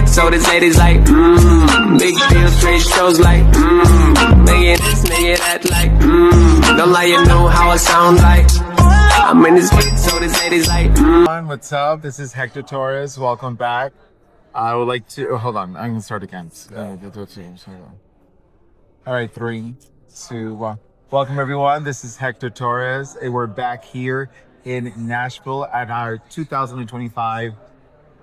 So this lady's like, big deal, straight shows like, nigga this, nigga that like, don't lie, you know how I sound like. I'm in this beat, so this lady's like, What's up? This is Hector Torres. Welcome back. I would like to, hold on, I'm gonna start again. All right, 3, 2, 1. Welcome everyone. This is Hector Torres, and we're back here in Nashville at our 2025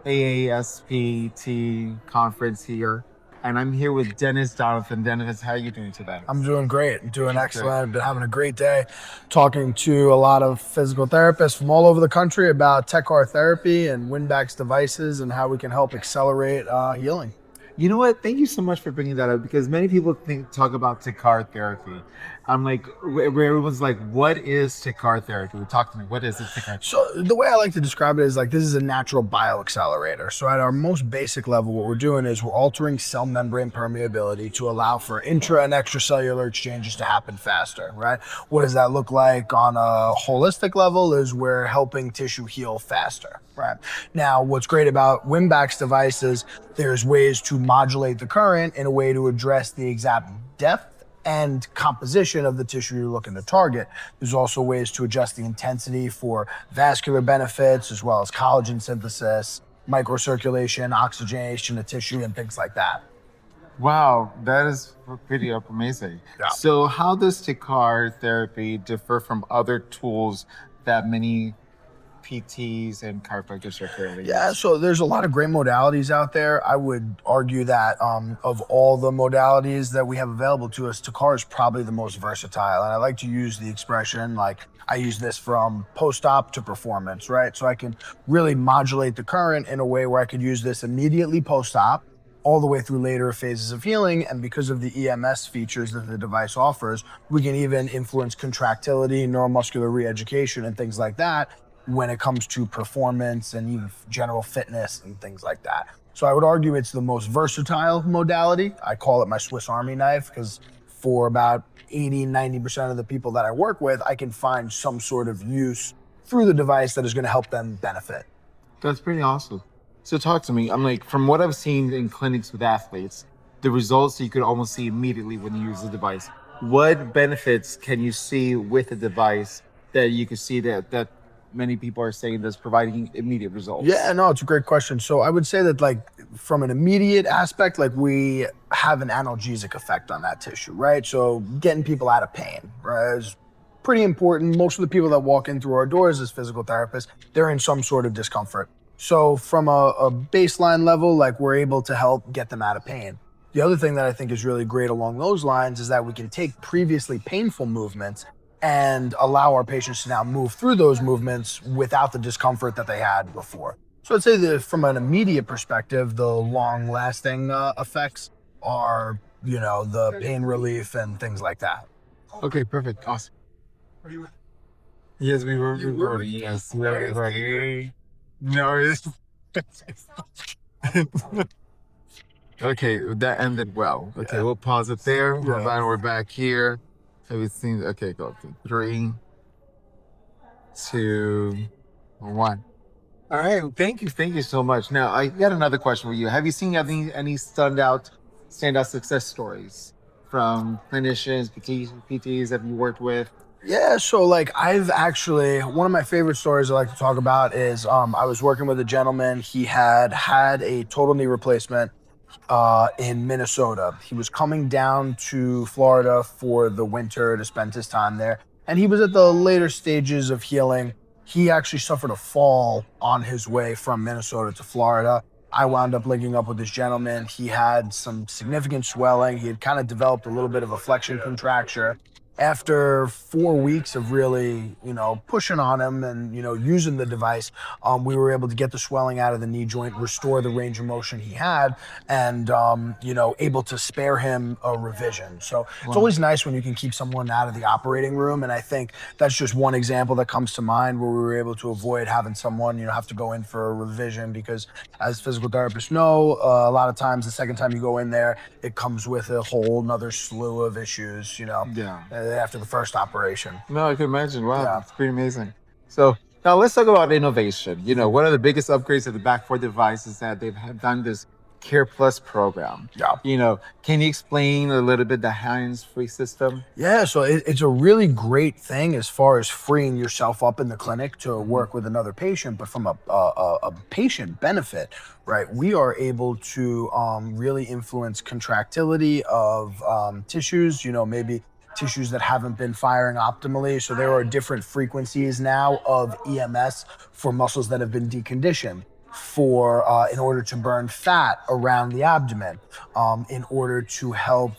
AASPT conference here. And I'm here with Denis Donovan. Denis, how are you doing today? I'm doing great. I'm doing excellent. I've been having a great day talking to a lot of physical therapists from all over the country about TECAR Therapy and Winback's devices and how we can help accelerate healing. You know what? Thank you so much for bringing that up, because many people talk about TECAR Therapy. I'm like, where everyone's like, what is TECAR Therapy? Talk to me. What is it, TECAR? So the way I like to describe it is like, this is a natural bioaccelerator. So at our most basic level, what we're doing is we're altering cell membrane permeability to allow for intra and extracellular exchanges to happen faster, right? What does that look like on a holistic level is we're helping tissue heal faster, right? Now, what's great about Winback's devices, there's ways to modulate the current in a way to address the exact depth and composition of the tissue you're looking to target. There's also ways to adjust the intensity for vascular benefits, as well as collagen synthesis, microcirculation, oxygenation of tissue, and things like that. Wow, that is pretty amazing. Yeah. So how does TECAR Therapy differ from other tools that many PTs and chiropractors are currently using? Yeah, so there's a lot of great modalities out there. I would argue that of all the modalities that we have available to us, TECAR is probably the most versatile. And I like to use the expression, like, I use this from post-op to performance, right? So I can really modulate the current in a way where I could use this immediately post-op, all the way through later phases of healing. And because of the EMS features that the device offers, we can even influence contractility, neuromuscular re-education, and things like that when it comes to performance and even general fitness and things like that. So I would argue it's the most versatile modality. I call it my Swiss Army knife, because for about 80-90% of the people that I work with, I can find some sort of use through the device that is going to help them benefit. That's pretty awesome. So talk to me. I'm like, from what I've seen in clinics with athletes, the results you could almost see immediately when you use the device. What benefits can you see with the device that you can see that many people are saying that's providing immediate results? Yeah, no, it's a great question. So I would say that, like, from an immediate aspect, like, we have an analgesic effect on that tissue, right? So getting people out of pain, right, is pretty important. Most of the people that walk in through our doors as physical therapists, they're in some sort of discomfort. So from a baseline level, like, we're able to help get them out of pain. The other thing that I think is really great along those lines is that we can take previously painful movements and allow our patients to now move through those movements without the discomfort that they had before. So I'd say that from an immediate perspective, the long-lasting effects are, you know, the pain relief and things like that. Okay, perfect. Awesome. Yes, we were recording. Yes, we were recording. No, it's... Okay, that ended well. Okay, we'll pause it there. Yeah. We're back here. Everything, okay, go. 3, 2, 1. All right, thank you so much. Now, I got another question for you. Have you seen any standout success stories from clinicians, PTs that you worked with? Yeah, so like, I've actually, one of my favorite stories I like to talk about is I was working with a gentleman. He had a total knee replacement in Minnesota. He was coming down to Florida for the winter to spend his time there. And he was at the later stages of healing. He actually suffered a fall on his way from Minnesota to Florida. I wound up linking up with this gentleman. He had some significant swelling. He had kind of developed a little bit of a flexion contracture. After 4 weeks of really, pushing on him and, using the device, we were able to get the swelling out of the knee joint, restore the range of motion he had, and, able to spare him a revision. So it's always nice when you can keep someone out of the operating room. And I think that's just one example that comes to mind where we were able to avoid having someone, have to go in for a revision, because as physical therapists know, a lot of times the second time you go in there, it comes with a whole nother slew of issues, after the first operation. No, I can imagine. Wow, Yeah. That's pretty amazing. So now let's talk about innovation. One of the biggest upgrades of the back four device is that they've done this Care Plus program. Yeah. Can you explain a little bit the hands-free system? Yeah, so it's a really great thing as far as freeing yourself up in the clinic to Mm-hmm. work with another patient. But from a patient benefit, right, we are able to really influence contractility of tissues, maybe tissues that haven't been firing optimally. So there are different frequencies now of EMS for muscles that have been deconditioned for in order to burn fat around the abdomen, in order to help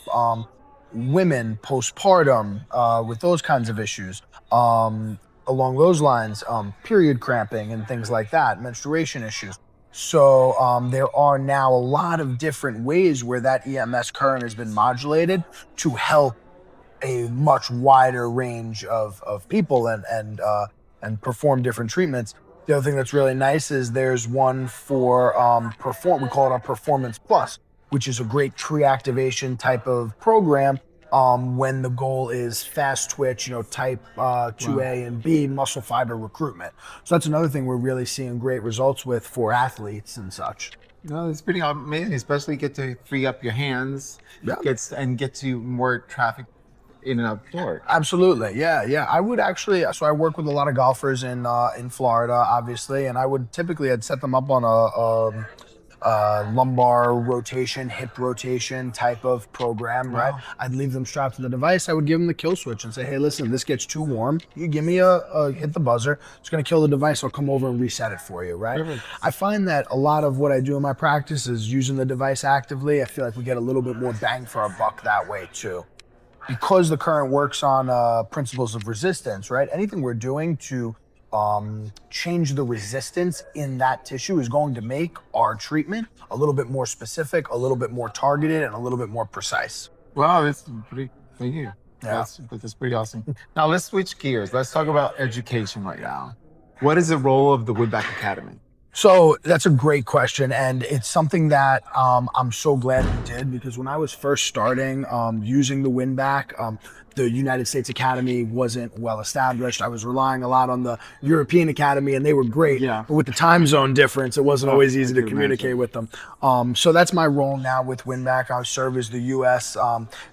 women postpartum with those kinds of issues. Along those lines, period cramping and things like that, menstruation issues. So there are now a lot of different ways where that EMS current has been modulated to help a much wider range of people and perform different treatments. The other thing that's really nice is there's one for we call it our Performance Plus, which is a great tree activation type of program when the goal is fast twitch, type 2A and B muscle fiber recruitment. So that's another thing we're really seeing great results with for athletes and such. No, it's pretty amazing, especially get to free up your hands, Yeah. get to more traffic in and out the door. Absolutely, yeah. I would actually. So I work with a lot of golfers in Florida, obviously, and I'd set them up on a lumbar rotation, hip rotation type of program, right? Wow. I'd leave them strapped to the device. I would give them the kill switch and say, hey, listen, this gets too warm. You give me hit the buzzer. It's going to kill the device. I'll come over and reset it for you, right? Perfect. I find that a lot of what I do in my practice is using the device actively. I feel like we get a little bit more bang for our buck that way too. Because the current works on principles of resistance, right? Anything we're doing to change the resistance in that tissue is going to make our treatment a little bit more specific, a little bit more targeted, and a little bit more precise. Wow, that's pretty. Thank you. Yeah. That's pretty awesome. Now let's switch gears. Let's talk about education right now. What is the role of the Winback Academy? So that's a great question, and it's something that I'm so glad we did, because when I was first starting using the Winback, the United States Academy wasn't well established. I was relying a lot on the European Academy, and they were great. Yeah. But with the time zone difference, it wasn't always easy to can communicate imagine. with them. So that's my role now with Winback. I serve as the U.S.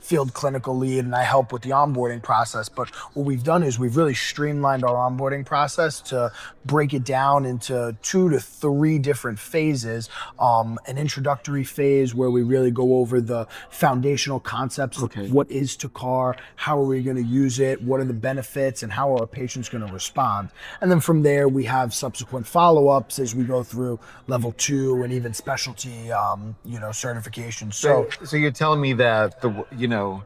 Field clinical lead, and I help with the onboarding process. But what we've done is we've really streamlined our onboarding process to break it down into 2 to 3 different phases. An introductory phase where we really go over the foundational concepts of what is TECAR, how are we going to use it, what are the benefits, and how are our patients going to respond. And then from there, we have subsequent follow-ups as we go through level 2 and even specialty, certifications. So you're telling me that the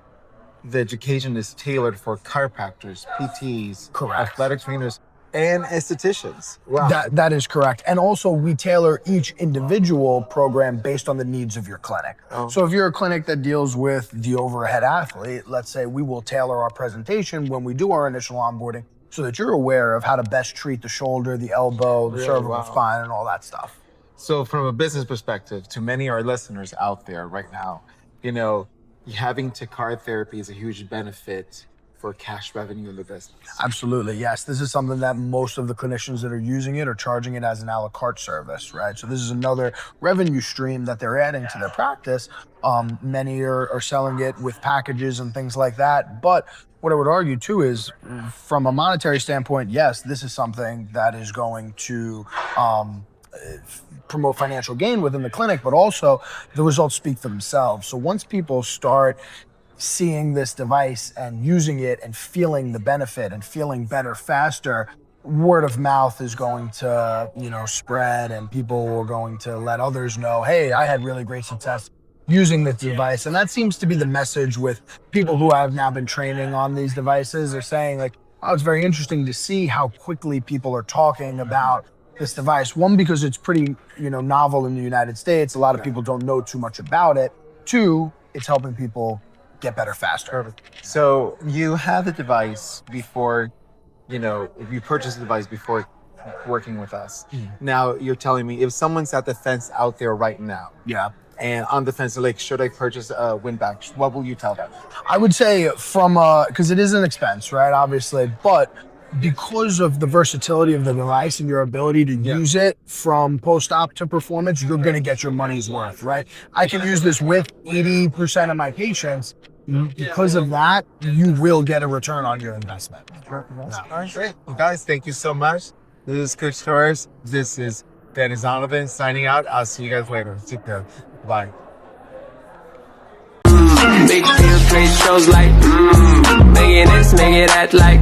education is tailored for chiropractors, PTs, Correct. athletic trainers, and estheticians. Wow. That is correct. And also we tailor each individual program based on the needs of your clinic. Oh. So if you're a clinic that deals with the overhead athlete, let's say we will tailor our presentation when we do our initial onboarding so that you're aware of how to best treat the shoulder, the elbow, the Really? cervical Wow. spine, and all that stuff. So from a business perspective, to many of our listeners out there right now, having TECAR therapy is a huge benefit for cash revenue in the business. Absolutely, yes. This is something that most of the clinicians that are using it are charging it as an a la carte service, right? So this is another revenue stream that they're adding to their practice. Many are selling it with packages and things like that. But what I would argue too is, from a monetary standpoint, yes, this is something that is going to promote financial gain within the clinic, but also the results speak for themselves. So once people start seeing this device and using it and feeling the benefit and feeling better faster, word of mouth is going to, spread, and people are going to let others know, hey, I had really great success using this device. And that seems to be the message with people who have now been training on these devices. They're saying like, oh, it's very interesting to see how quickly people are talking about this device. One, because it's pretty, novel in the United States. A lot of people don't know too much about it. 2, it's helping people get better faster. Perfect. So you have the device before, if you purchase the device before working with us. Now you're telling me if someone's at the fence out there right now, Yeah. and on the fence, they're like, should I purchase a Winback? What will you tell them? I would say because it is an expense, right? Obviously, but because of the versatility of the device and your ability to use it from post-op to performance, you're going to get your money's worth, right? I can use this with 80% of my patients. Because of that, you will get a return on your investment. All right, great. Well, guys, thank you so much. This is Coach Torres. This is Denis Donovan signing out. I'll see you guys later. Take care. Bye. Big deal, great shows like, making this, making that like,